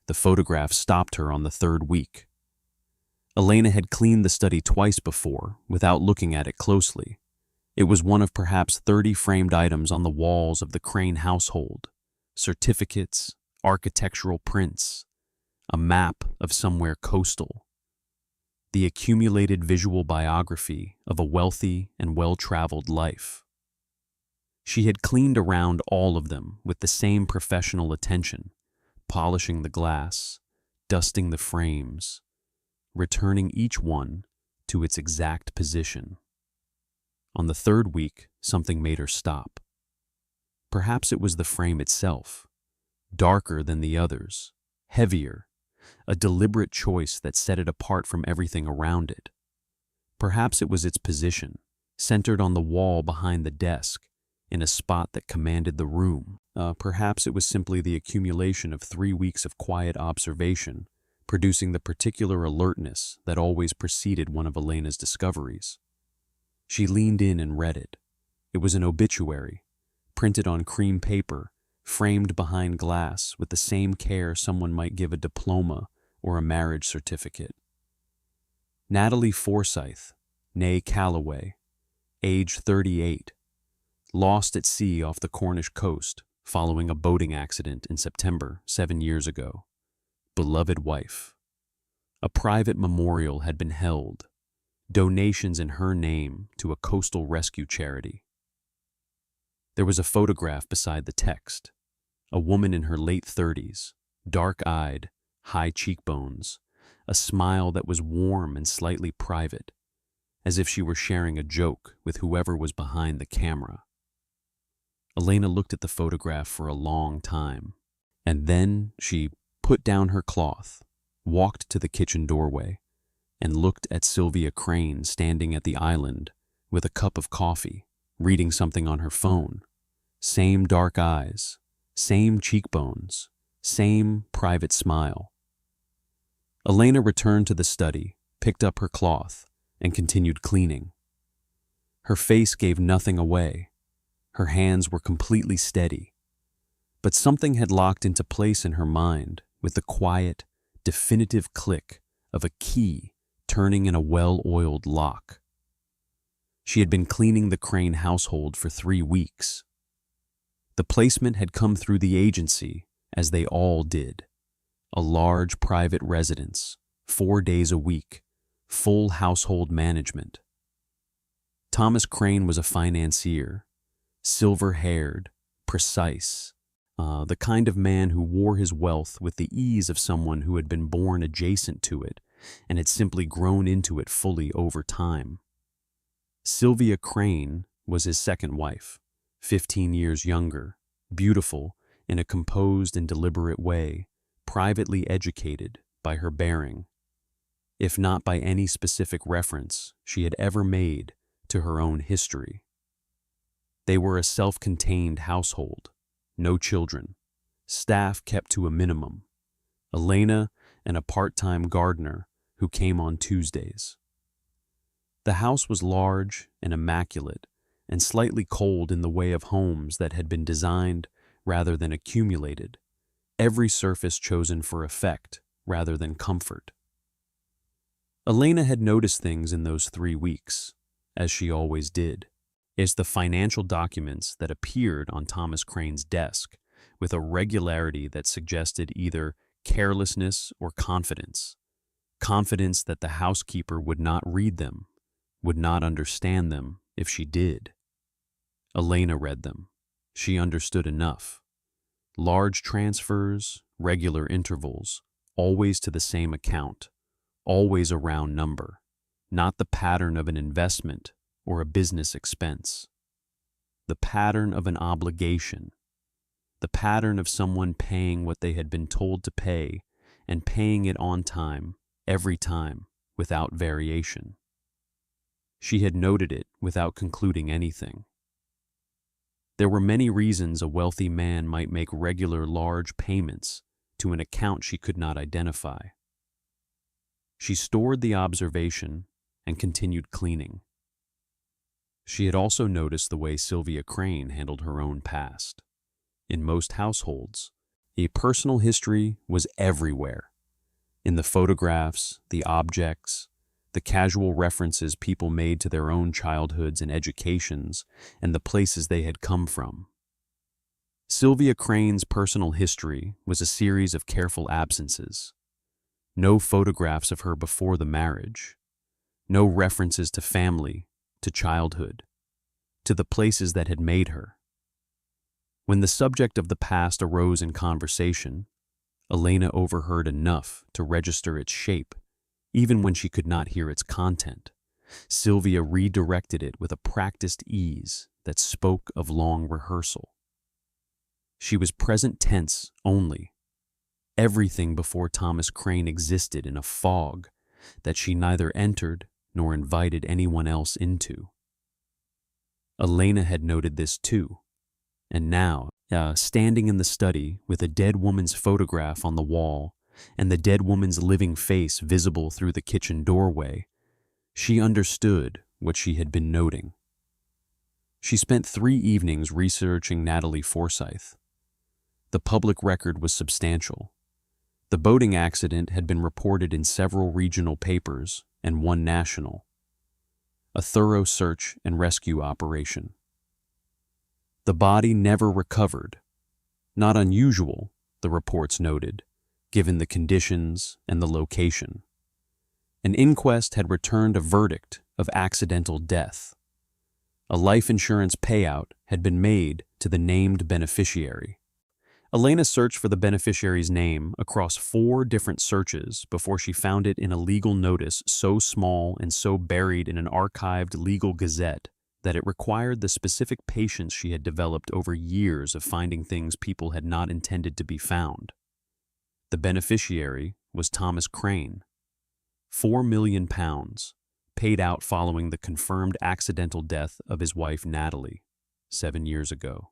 The photograph stopped her on the third week. Elena had cleaned the study twice before, without looking at it closely. It was one of perhaps 30 framed items on the walls of the Crane household: certificates, architectural prints, a map of somewhere coastal. The accumulated visual biography of a wealthy and well-traveled life. She had cleaned around all of them with the same professional attention, polishing the glass, dusting the frames, returning each one to its exact position. On the third week, something made her stop. Perhaps it was the frame itself, darker than the others, heavier, a deliberate choice that set it apart from everything around it. Perhaps it was its position, centered on the wall behind the desk, in a spot that commanded the room. Perhaps it was simply the accumulation of 3 weeks of quiet observation, producing the particular alertness that always preceded one of Elena's discoveries. She leaned in and read it. It was an obituary, printed on cream paper, framed behind glass with the same care someone might give a diploma or a marriage certificate. Natalie Forsyth, née Calloway, age 38, lost at sea off the Cornish coast following a boating accident in September 7 years ago. Beloved wife. A private memorial had been held, donations in her name to a coastal rescue charity. There was a photograph beside the text, a woman in her late 30s, dark-eyed, high cheekbones, a smile that was warm and slightly private, as if she were sharing a joke with whoever was behind the camera. Elena looked at the photograph for a long time, and then she put down her cloth, walked to the kitchen doorway, and looked at Sylvia Crane standing at the island with a cup of coffee, reading something on her phone. Same dark eyes, same cheekbones, same private smile. Elena returned to the study, picked up her cloth, and continued cleaning. Her face gave nothing away. Her hands were completely steady. But something had locked into place in her mind with the quiet, definitive click of a key turning in a well-oiled lock. She had been cleaning the Crane household for 3 weeks. The placement had come through the agency, as they all did. A large private residence, 4 days a week, full household management. Thomas Crane was a financier, silver-haired, precise, the kind of man who wore his wealth with the ease of someone who had been born adjacent to it and had simply grown into it fully over time. Sylvia Crane was his second wife, 15 years younger, beautiful in a composed and deliberate way, privately educated by her bearing, if not by any specific reference she had ever made to her own history. They were a self-contained household, no children, staff kept to a minimum, Elena and a part-time gardener who came on Tuesdays. The house was large and immaculate and slightly cold in the way of homes that had been designed rather than accumulated, every surface chosen for effect rather than comfort. Elena had noticed things in those 3 weeks, as she always did. It's the financial documents that appeared on Thomas Crane's desk with a regularity that suggested either carelessness or confidence. Confidence that the housekeeper would not read them, would not understand them if she did. Elena read them. She understood enough. Large transfers, regular intervals, always to the same account, always a round number, not the pattern of an investment or a business expense. The pattern of an obligation. The pattern of someone paying what they had been told to pay and paying it on time, every time, without variation. She had noted it without concluding anything. There were many reasons a wealthy man might make regular large payments to an account she could not identify. She stored the observation and continued cleaning. She had also noticed the way Sylvia Crane handled her own past. In most households, A personal history was everywhere. In the photographs, the objects, the casual references people made to their own childhoods and educations, and the places they had come from. Sylvia Crane's personal history was a series of careful absences. No photographs of her before the marriage. No references to family, to childhood, to the places that had made her. When the subject of the past arose in conversation, Elena overheard enough to register its shape, even when she could not hear its content. Sylvia redirected it with a practiced ease that spoke of long rehearsal. She was present tense only. Everything before Thomas Crane existed in a fog that she neither entered nor invited anyone else into. Elena had noted this too, and now, standing in the study with a dead woman's photograph on the wall and the dead woman's living face visible through the kitchen doorway, she understood what she had been noting. She spent 3 evenings researching Natalie Forsyth. The public record was substantial. The boating accident had been reported in several regional papers and one national. A thorough search and rescue operation. The body never recovered. Not unusual, the reports noted, given the conditions and the location. An inquest had returned a verdict of accidental death. A life insurance payout had been made to the named beneficiary. Elena searched for the beneficiary's name across 4 different searches before she found it in a legal notice so small and so buried in an archived legal gazette that it required the specific patience she had developed over years of finding things people had not intended to be found. The beneficiary was Thomas Crane. £4 million paid out following the confirmed accidental death of his wife Natalie 7 years ago.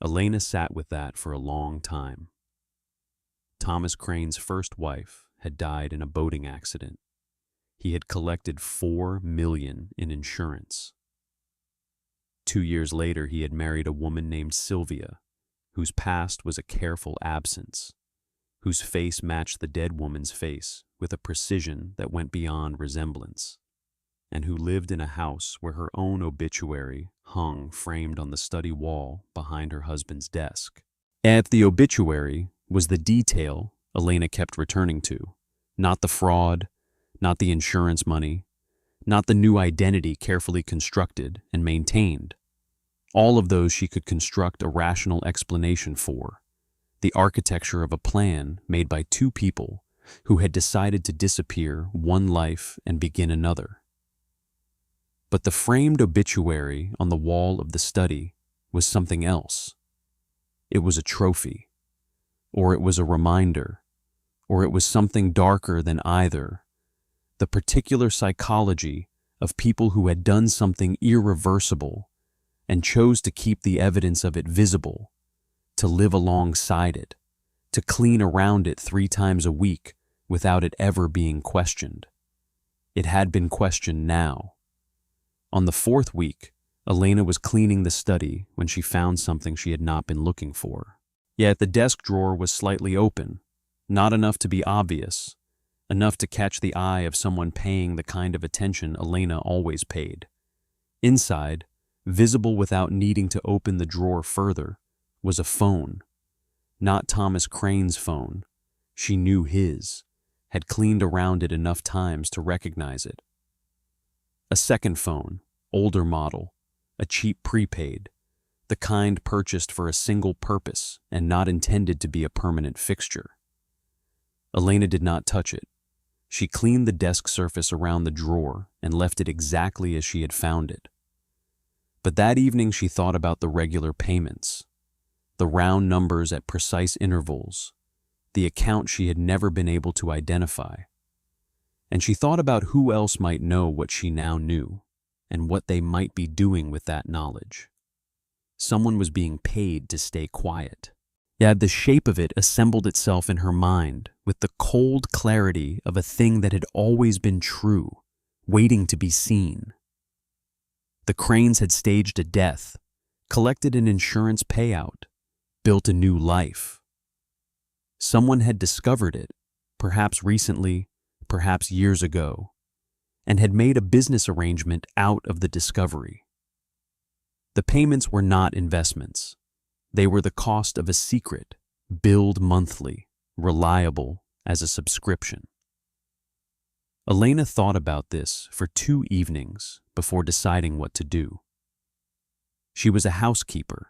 Elena sat with that for a long time. Thomas Crane's first wife had died in a boating accident. He had collected $4 million in insurance. 2 years later, he had married a woman named Sylvia, whose past was a careful absence, whose face matched the dead woman's face with a precision that went beyond resemblance, and who lived in a house where her own obituary hung framed on the study wall behind her husband's desk. At the obituary was the detail Elena kept returning to, not the fraud, not the insurance money, not the new identity carefully constructed and maintained. All of those she could construct a rational explanation for, the architecture of a plan made by 2 people who had decided to disappear one life and begin another. But the framed obituary on the wall of the study was something else. It was a trophy, or it was a reminder, or it was something darker than either. The particular psychology of people who had done something irreversible and chose to keep the evidence of it visible, to live alongside it, to clean around it 3 times a week without it ever being questioned. It had been questioned now. On the 4th week, Elena was cleaning the study when she found something she had not been looking for. Yet the desk drawer was slightly open, not enough to be obvious, enough to catch the eye of someone paying the kind of attention Elena always paid. Inside, visible without needing to open the drawer further, was a phone. Not Thomas Crane's phone. She knew his, had cleaned around it enough times to recognize it. A second phone, older model, a cheap prepaid, the kind purchased for a single purpose and not intended to be a permanent fixture. Elena did not touch it. She cleaned the desk surface around the drawer and left it exactly as she had found it. But that evening she thought about the regular payments, the round numbers at precise intervals, the account she had never been able to identify. And she thought about who else might know what she now knew, and what they might be doing with that knowledge. Someone was being paid to stay quiet. Yet the shape of it assembled itself in her mind with the cold clarity of a thing that had always been true, waiting to be seen. The Cranes had staged a death, collected an insurance payout, built a new life. Someone had discovered it, perhaps recently, perhaps years ago, and had made a business arrangement out of the discovery. The payments were not investments. They were the cost of a secret, billed monthly, reliable as a subscription. Elena thought about this for 2 evenings before deciding what to do. She was a housekeeper.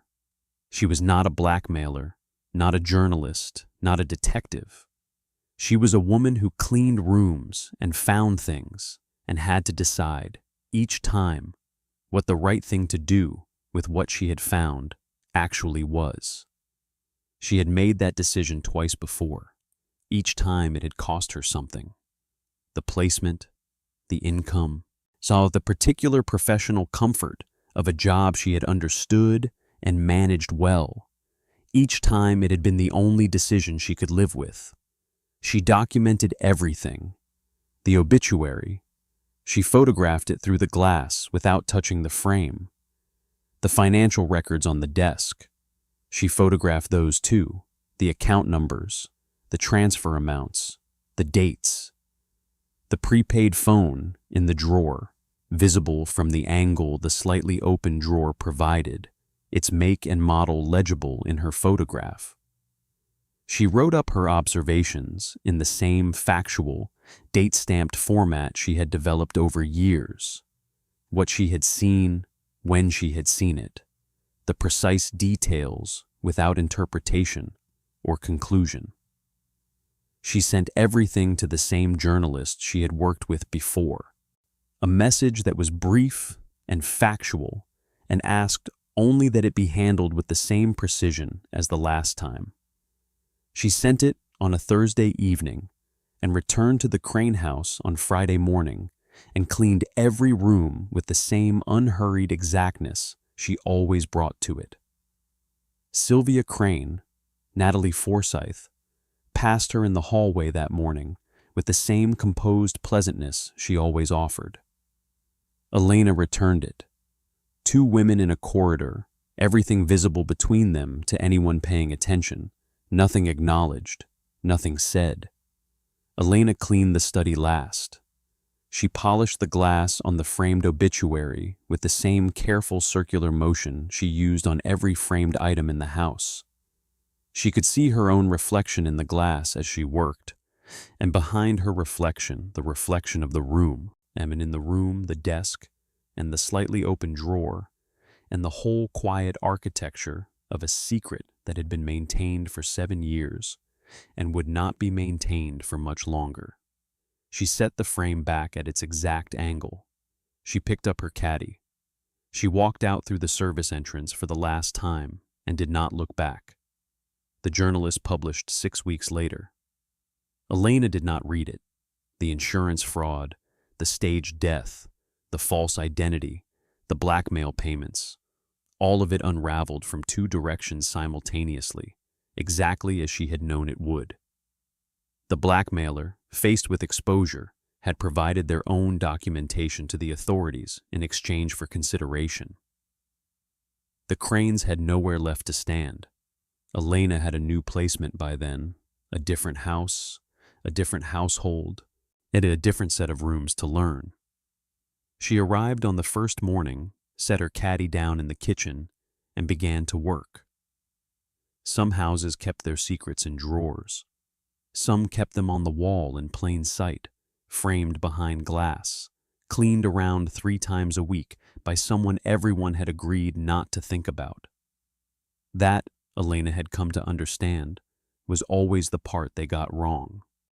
She was not a blackmailer, not a journalist, not a detective. She was a woman who cleaned rooms and found things and had to decide, each time, what the right thing to do with what she had found actually was. She had made that decision twice before. Each time it had cost her something. The placement, the income, saw the particular professional comfort of a job she had understood and managed well. Each time it had been the only decision she could live with. She documented everything. The obituary. She photographed it through the glass without touching the frame. The financial records on the desk. She photographed those too. The account numbers, the transfer amounts, the dates. The prepaid phone in the drawer, visible from the angle the slightly open drawer provided, its make and model legible in her photograph. She wrote up her observations in the same factual, date-stamped format she had developed over years. What she had seen, when she had seen it. The precise details without interpretation or conclusion. She sent everything to the same journalist she had worked with before. A message that was brief and factual and asked only that it be handled with the same precision as the last time. She sent it on a Thursday evening and returned to the Crane house on Friday morning and cleaned every room with the same unhurried exactness she always brought to it. Sylvia Crane, Natalie Forsyth, passed her in the hallway that morning with the same composed pleasantness she always offered. Elena returned it. 2 women in a corridor, everything visible between them to anyone paying attention, nothing acknowledged, nothing said. Elena cleaned the study last. She polished the glass on the framed obituary with the same careful circular motion she used on every framed item in the house. She could see her own reflection in the glass as she worked, and behind her reflection, the reflection of the room, and in the room, the desk, and the slightly open drawer, and the whole quiet architecture of a secret that had been maintained for 7 years and would not be maintained for much longer. She set the frame back at its exact angle. She picked up her caddy. She walked out through the service entrance for the last time and did not look back. The journalist published 6 weeks later. Elena did not read it. The insurance fraud, the staged death, the false identity, the blackmail payments, all of it unraveled from 2 directions simultaneously, exactly as she had known it would. The blackmailer, faced with exposure, had provided their own documentation to the authorities in exchange for consideration. The Cranes had nowhere left to stand. Elena had a new placement by then, a different house, a different household, and a different set of rooms to learn. She arrived on the first morning, set her caddy down in the kitchen, and began to work. Some houses kept their secrets in drawers. Some kept them on the wall in plain sight, framed behind glass, cleaned around 3 times a week by someone everyone had agreed not to think about. That, Elena had come to understand, was always the part they got wrong.